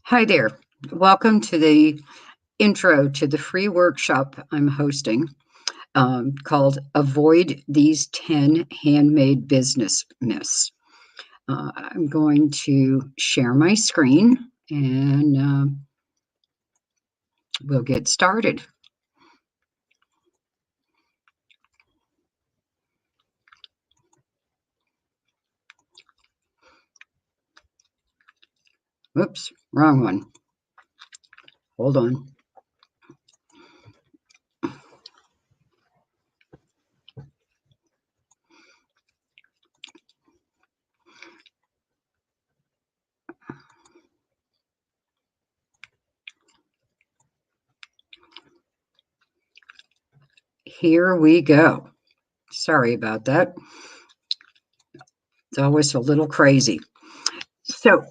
Hi there. Welcome to the intro to the free workshop I'm hosting called Avoid These 10 Handmade Business Myths. I'm going to share my screen and we'll get started. Oops, wrong one. Hold on. Here we go. Sorry about that. It's always a little crazy. So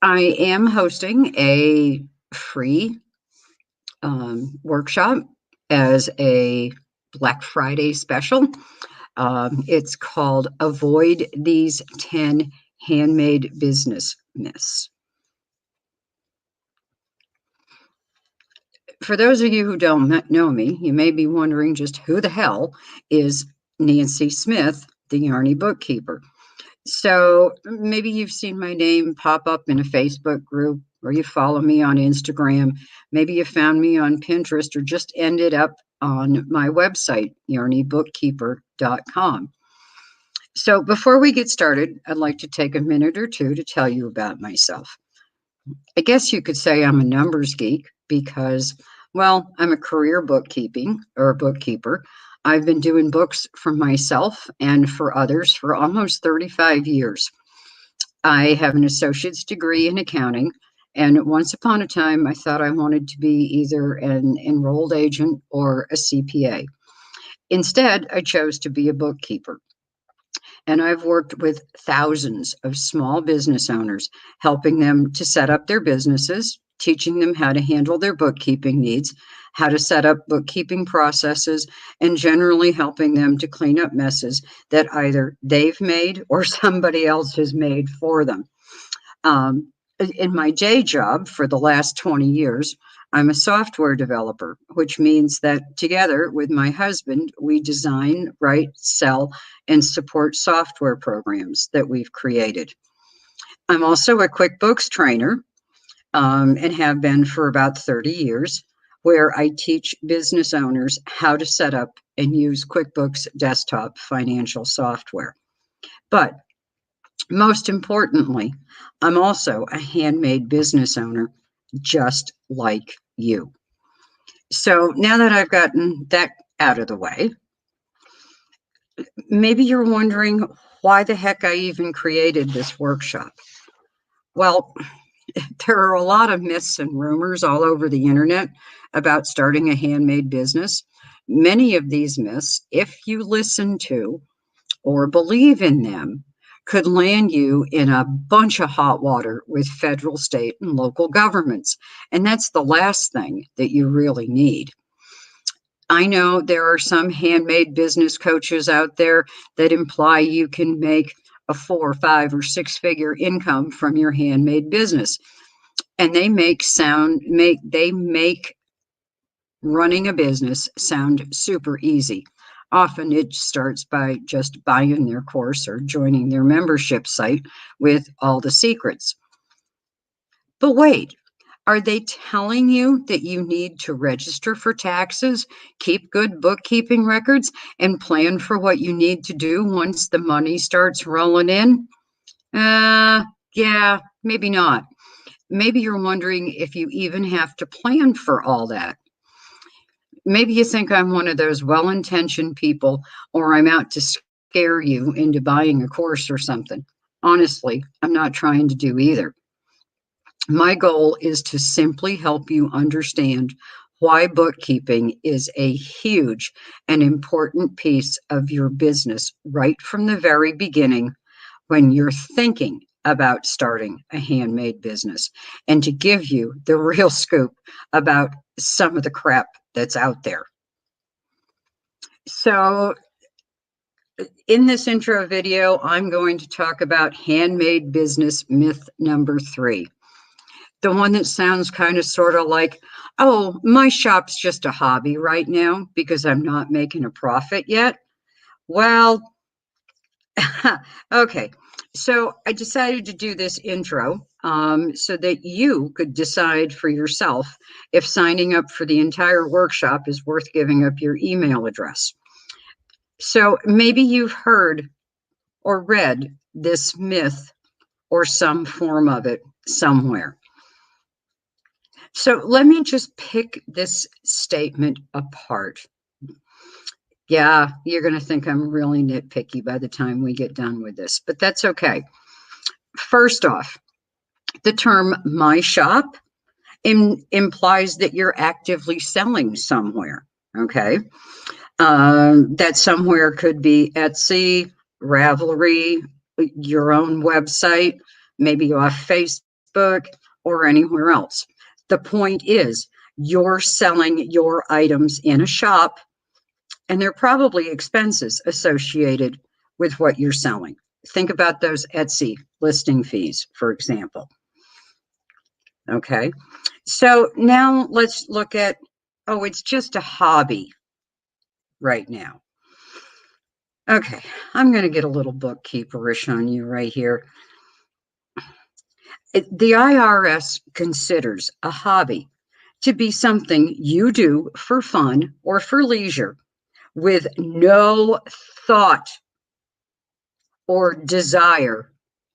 I am hosting a free workshop as a Black Friday special. It's called Avoid These 10 Handmade Business Myths. For those of you who don't know me, you may be wondering just who the hell is Nancy Smith, the Yarny bookkeeper. So maybe you've seen my name pop up in a Facebook group, or you follow me on Instagram. Maybe you found me on Pinterest, or just ended up on my website, yarnybookkeeper.com. So before we get started, I'd like to take a minute or two to tell you about myself. I guess you could say I'm a numbers geek because, well, I'm a career bookkeeper. I've been doing books for myself and for others for almost 35 years. I have an associate's degree in accounting, and once upon a time, I thought I wanted to be either an enrolled agent or a CPA. Instead, I chose to be a bookkeeper. And I've worked with thousands of small business owners, helping them to set up their businesses, teaching them how to handle their bookkeeping needs, how to set up bookkeeping processes, and generally helping them to clean up messes that either they've made or somebody else has made for them. In my day job for the last 20 years, I'm a software developer, which means that together with my husband, we design, write, sell, and support software programs that we've created. I'm also a QuickBooks trainer and have been for about 30 years, where I teach business owners how to set up and use QuickBooks desktop financial software. But most importantly, I'm also a handmade business owner, just like you. So now that I've gotten that out of the way, maybe you're wondering why the heck I even created this workshop. Well, there are a lot of myths and rumors all over the internet about starting a handmade business. Many of these myths, if you listen to or believe in them, could land you in a bunch of hot water with federal, state, and local governments. And that's the last thing that you really need. I know there are some handmade business coaches out there that imply you can make a 4, 5, or 6-figure income from your handmade business. And they make running a business sound super easy. Often it starts by just buying their course or joining their membership site with all the secrets. But wait, are they telling you that you need to register for taxes, keep good bookkeeping records, and plan for what you need to do once the money starts rolling in? Yeah, maybe not. Maybe you're wondering if you even have to plan for all that. Maybe you think I'm one of those well-intentioned people, or I'm out to scare you into buying a course or something. Honestly, I'm not trying to do either. My goal is to simply help you understand why bookkeeping is a huge and important piece of your business right from the very beginning when you're thinking about starting a handmade business, and to give you the real scoop about some of the crap that's out there. So in this intro video, I'm going to talk about handmade business myth number 3. The one that sounds kind of sort of like, oh, my shop's just a hobby right now because I'm not making a profit yet. Well, okay. So I decided to do this intro so that you could decide for yourself if signing up for the entire workshop is worth giving up your email address. So maybe you've heard or read this myth or some form of it somewhere. So let me just pick this statement apart. Yeah, you're going to think I'm really nitpicky by the time we get done with this, but that's okay. First off, the term my shop implies that you're actively selling somewhere, okay? That somewhere could be Etsy, Ravelry, your own website, maybe off Facebook or anywhere else. The point is, you're selling your items in a shop, and there are probably expenses associated with what you're selling. Think about those Etsy listing fees, for example. Okay, so now let's look at, oh, it's just a hobby right now. Okay, I'm going to get a little bookkeeperish on you right here. The IRS considers a hobby to be something you do for fun or for leisure with no thought or desire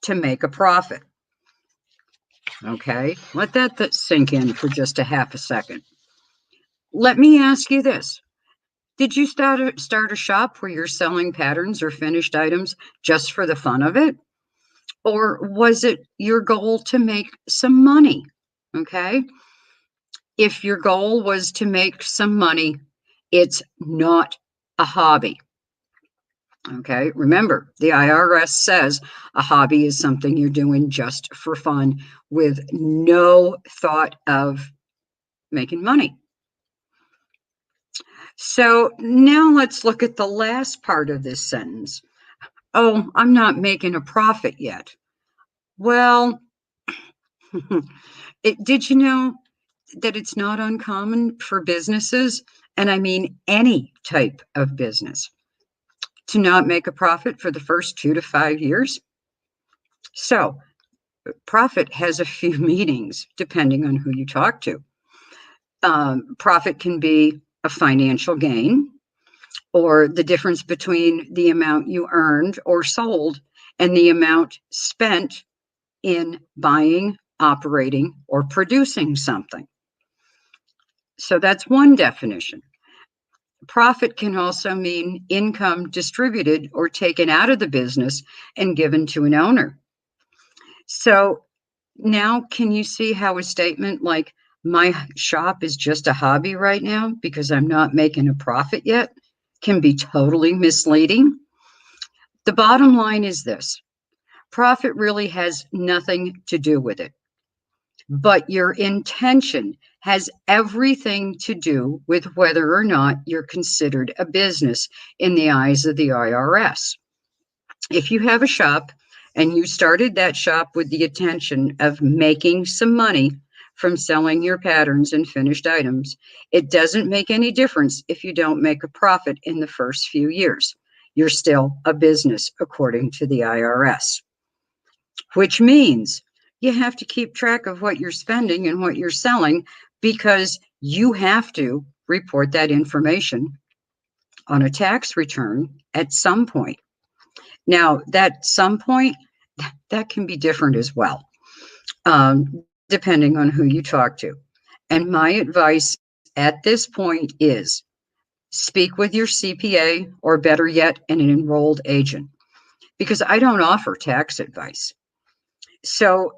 to make a profit. Okay, let that sink in for just a half a second. Let me ask you this. Did you start a shop where you're selling patterns or finished items just for the fun of it? Or was it your goal to make some money? Okay. If your goal was to make some money, it's not a hobby. Okay. Remember, the IRS says a hobby is something you're doing just for fun with no thought of making money. So now let's look at the last part of this sentence. Oh, I'm not making a profit yet. Well, did you know that it's not uncommon for businesses, and I mean any type of business, to not make a profit for the first 2 to 5 years? So, profit has a few meanings depending on who you talk to. Profit can be a financial gain, or the difference between the amount you earned or sold and the amount spent in buying, operating, or producing something. So that's one definition. Profit can also mean income distributed or taken out of the business and given to an owner. So now, can you see how a statement like, my shop is just a hobby right now because I'm not making a profit yet, can be totally misleading? The bottom line is this: profit really has nothing to do with it, but your intention has everything to do with whether or not you're considered a business in the eyes of the IRS. If you have a shop and you started that shop with the intention of making some money from selling your patterns and finished items, it doesn't make any difference if you don't make a profit in the first few years. You're still a business according to the IRS, which means you have to keep track of what you're spending and what you're selling, because you have to report that information on a tax return at some point. Now, that some point, that can be different as well, depending on who you talk to. And my advice at this point is speak with your CPA, or better yet, an enrolled agent, because I don't offer tax advice. So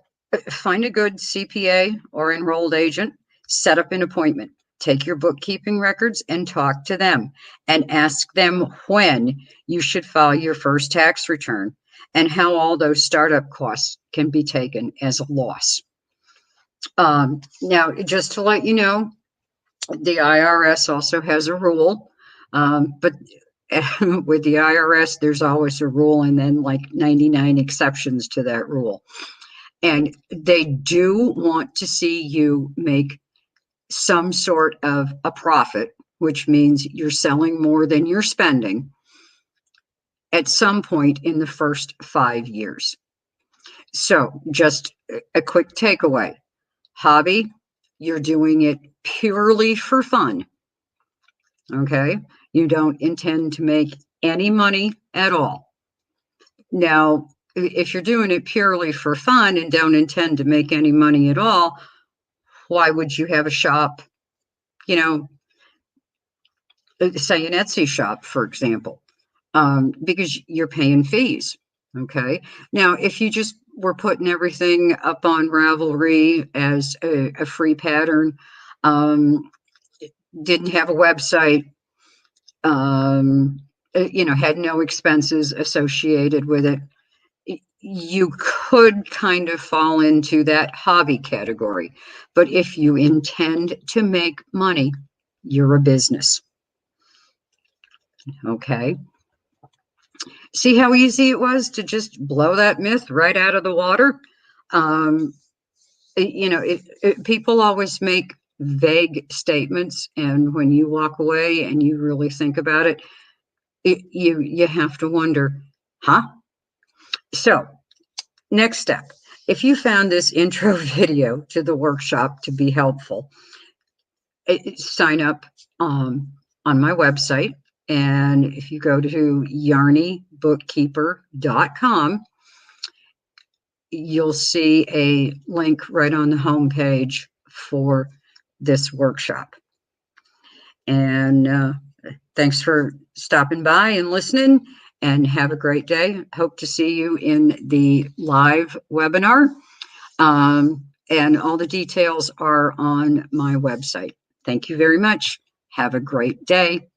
find a good CPA or enrolled agent, set up an appointment, take your bookkeeping records and talk to them and ask them when you should file your first tax return and how all those startup costs can be taken as a loss. Now, just to let you know, the IRS also has a rule, but with the IRS, there's always a rule and then like 99 exceptions to that rule. And they do want to see you make some sort of a profit, which means you're selling more than you're spending at some point in the first 5 years. So, just a quick takeaway: hobby, you're doing it purely for fun. Okay. You don't intend to make any money at all. Now, if you're doing it purely for fun and don't intend to make any money at all, why would you have a shop, you know, say an Etsy shop, for example? Because you're paying fees. Okay. Now, if you just were putting everything up on Ravelry as a free pattern, um, didn't have a website, um, had no expenses associated with it, you could kind of fall into that hobby category. But if you intend to make money, you're a business. Okay. See how easy it was to just blow that myth right out of the water? Um, people always make vague statements, and when you walk away and you really think about it, you have to wonder, huh? So, next step. If you found this intro video to the workshop to be helpful, sign up on my website. And if you go to yarnybookkeeper.com, you'll see a link right on the homepage for this workshop. And thanks for stopping by and listening, and have a great day. Hope to see you in the live webinar. And all the details are on my website. Thank you very much. Have a great day.